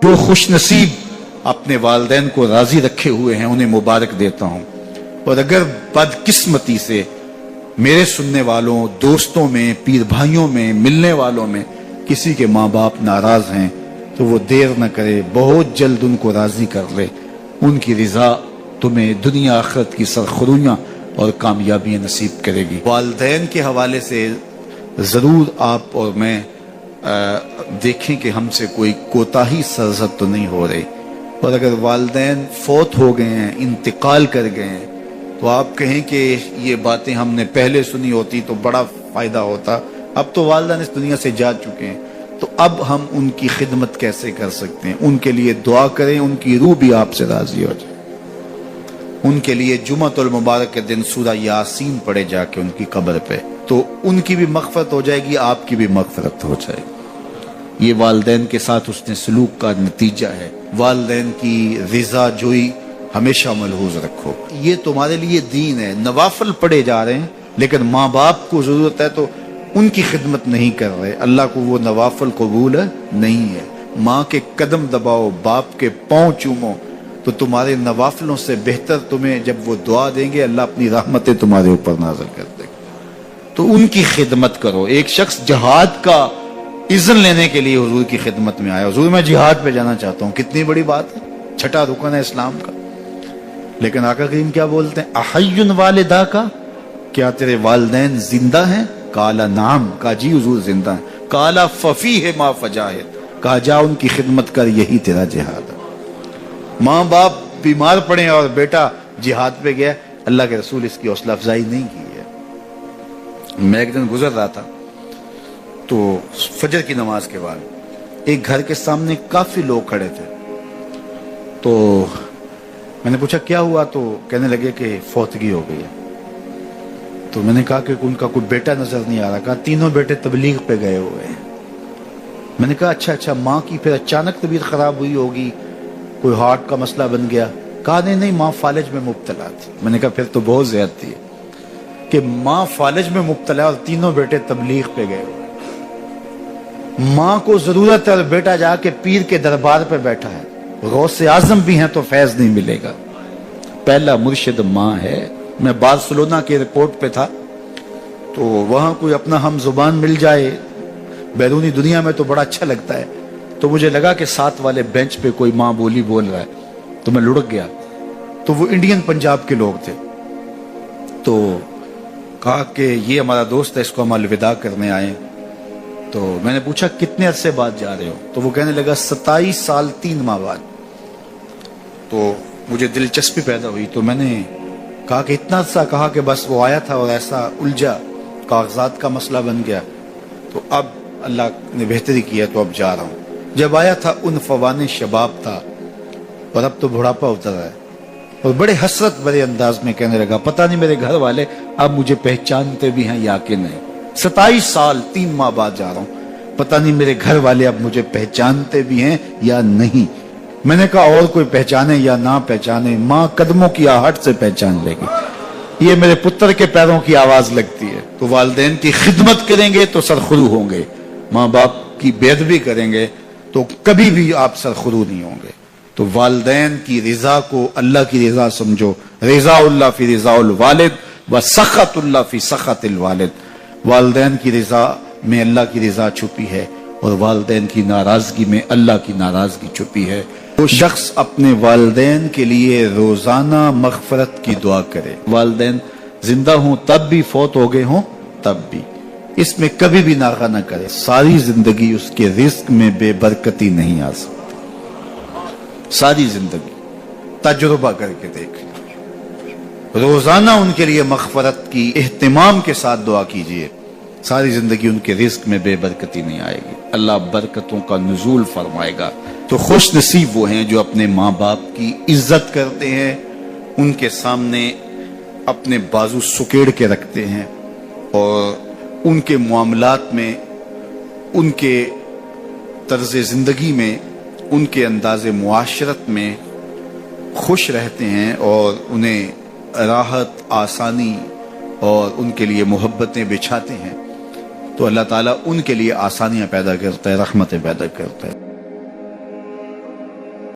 جو خوش نصیب اپنے والدین کو راضی رکھے ہوئے ہیں انہیں مبارک دیتا ہوں، اور اگر بدقسمتی سے میرے سننے والوں، دوستوں میں، پیر بھائیوں میں، ملنے والوں میں کسی کے ماں باپ ناراض ہیں تو وہ دیر نہ کرے، بہت جلد ان کو راضی کر لے۔ ان کی رضا تمہیں دنیا آخرت کی سرخرویاں اور کامیابیاں نصیب کرے گی۔ والدین کے حوالے سے ضرور آپ اور میں دیکھیں کہ ہم سے کوئی کوتاہی سرزد تو نہیں ہو رہی، اور اگر والدین فوت ہو گئے ہیں، انتقال کر گئے ہیں، تو آپ کہیں کہ یہ باتیں ہم نے پہلے سنی ہوتی تو بڑا فائدہ ہوتا، اب تو والدین اس دنیا سے جا چکے ہیں، تو اب ہم ان کی خدمت کیسے کر سکتے ہیں؟ ان کے لیے دعا کریں، ان کی روح بھی آپ سے راضی ہو جائے۔ ان کے لیے جمعۃ المبارک کے دن سورہ یاسین پڑھے جا کے ان کی قبر پہ، تو ان کی بھی مغفرت ہو جائے گی، آپ کی بھی مغفرت ہو جائے گی۔ یہ والدین کے ساتھ اس نے سلوک کا نتیجہ ہے۔ والدین کی رضا جوئی ہمیشہ ملحوظ رکھو، یہ تمہارے لیے دین ہے۔ نوافل پڑھے جا رہے ہیں لیکن ماں باپ کو ضرورت ہے تو ان کی خدمت نہیں کر رہے، اللہ کو وہ نوافل قبول نہیں ہے۔ ماں کے قدم دباؤ، باپ کے پاؤں چومو، تو تمہارے نوافلوں سے بہتر تمہیں جب وہ دعا دیں گے اللہ اپنی رحمتیں تمہارے اوپر نازل کر دے گا، تو ان کی خدمت کرو۔ ایک شخص جہاد کا اذن لینے کے لیے حضور کی خدمت میں آیا، حضور میں جہاد پہ جانا چاہتا ہوں، کتنی بڑی بات ہے، چھٹا رکن ہے اسلام کا، لیکن آقا کریم کیا بولتے ہیں؟ احی والدہ کا، کیا تیرے والدین زندہ ہیں؟ کالا نعم، کہا جی حضور زندہ ہیں۔ کالا ففیہ ما فجاہد، کہا جا ان کی خدمت کر، یہی تیرا جہاد ہے۔ ماں باپ بیمار پڑے اور بیٹا جہاد پہ گیا، اللہ کے رسول اس کی حوصلہ افزائی نہیں کی ہے۔ میں ایک دن گزر رہا تھا تو فجر کی نماز کے بعد ایک گھر کے سامنے کافی لوگ کھڑے تھے، تو میں نے پوچھا کیا ہوا، تو کہنے لگے کہ فوتگی ہو گئی ہے۔ تو میں نے کہا کہ ان کا کوئی بیٹا نظر نہیں آ رہا، کہا تینوں بیٹے تبلیغ پہ گئے ہوئے ہیں۔ میں نے کہا اچھا ماں کی پھر اچانک طبیعت خراب ہوئی ہوگی، کوئی ہارٹ کا مسئلہ بن گیا؟ کہا نہیں ماں فالج میں مبتلا تھی۔ میں نے کہا پھر تو بہت زیادتی ہے کہ ماں فالج میں مبتلا اور تینوں بیٹے تبلیغ پہ گئے ہوئے۔ ماں کو ضرورت ہے اور بیٹا جا کے پیر کے دربار پہ بیٹھا ہے، غوث اعظم بھی ہیں تو فیض نہیں ملے گا۔ پہلا مرشد ماں ہے۔ میں بارسلونا کے ایئرپورٹ پہ تھا تو وہاں کوئی اپنا ہم زبان مل جائے بیرونی دنیا میں تو بڑا اچھا لگتا ہے، تو مجھے لگا کہ ساتھ والے بینچ پہ کوئی ماں بولی بول رہا ہے تو میں لڑک گیا، تو وہ انڈین پنجاب کے لوگ تھے، تو کہا کہ یہ ہمارا دوست ہے، اس کو ہم الوداع کرنے آئے۔ تو میں نے پوچھا کتنے عرصے بعد جا رہے ہو؟ تو وہ کہنے لگا 27 سال 3 ماہ بعد۔ تو مجھے دلچسپی پیدا ہوئی، تو میں نے کہا کہ اتنا عرصہ؟ کہا کہ بس وہ آیا تھا اور ایسا الجھا، کاغذات کا مسئلہ بن گیا، تو اب اللہ نے بہتری کیا تو اب جا رہا ہوں۔ جب آیا تھا ان فوان شباب تھا اور اب تو بڑھاپا اتر رہا ہے، اور بڑے حسرت بڑے انداز میں کہنے لگا پتہ نہیں میرے گھر والے اب مجھے پہچانتے بھی ہیں یا کہ نہیں، 27 سال 3 ماہ بعد جا رہا ہوں، پتہ نہیں میرے گھر والے اب مجھے پہچانتے بھی ہیں یا نہیں۔ میں نے کہا اور کوئی پہچانے یا نہ پہچانے، ماں قدموں کی آہٹ سے پہچان لے گی، یہ میرے پتر کے پیروں کی آواز لگتی ہے۔ تو والدین کی خدمت کریں گے تو سرخرو ہوں گے، ماں باپ کی بے ادبی کریں گے تو کبھی بھی آپ سرخرو نہیں ہوں گے۔ تو والدین کی رضا کو اللہ کی رضا سمجھو، رضا اللہ فی رضا الوالد و سخط اللہ فی سخط الوالد۔ والدین کی رضا میں اللہ کی رضا چھپی ہے اور والدین کی ناراضگی میں اللہ کی ناراضگی چھپی ہے۔ وہ شخص اپنے والدین کے لیے روزانہ مغفرت کی دعا کرے، والدین زندہ ہوں تب بھی، فوت ہو گئے ہوں تب بھی، اس میں کبھی بھی ناغہ نہ کرے، ساری زندگی اس کے رزق میں بے برکتی نہیں آ سکتی۔ ساری زندگی تجربہ کر کے دیکھ، روزانہ ان کے لیے مغفرت کی اہتمام کے ساتھ دعا کیجئے، ساری زندگی ان کے رزق میں بے برکتی نہیں آئے گی، اللہ برکتوں کا نزول فرمائے گا۔ تو خوش نصیب وہ ہیں جو اپنے ماں باپ کی عزت کرتے ہیں، ان کے سامنے اپنے بازو سکیڑ کے رکھتے ہیں، اور ان کے معاملات میں، ان کے طرز زندگی میں، ان کے انداز معاشرت میں خوش رہتے ہیں، اور انہیں راحت، آسانی اور ان کے لیے محبتیں بچھاتے ہیں، تو اللہ تعالیٰ ان کے لیے آسانیاں پیدا کرتا ہے، رحمتیں پیدا کرتا ہے۔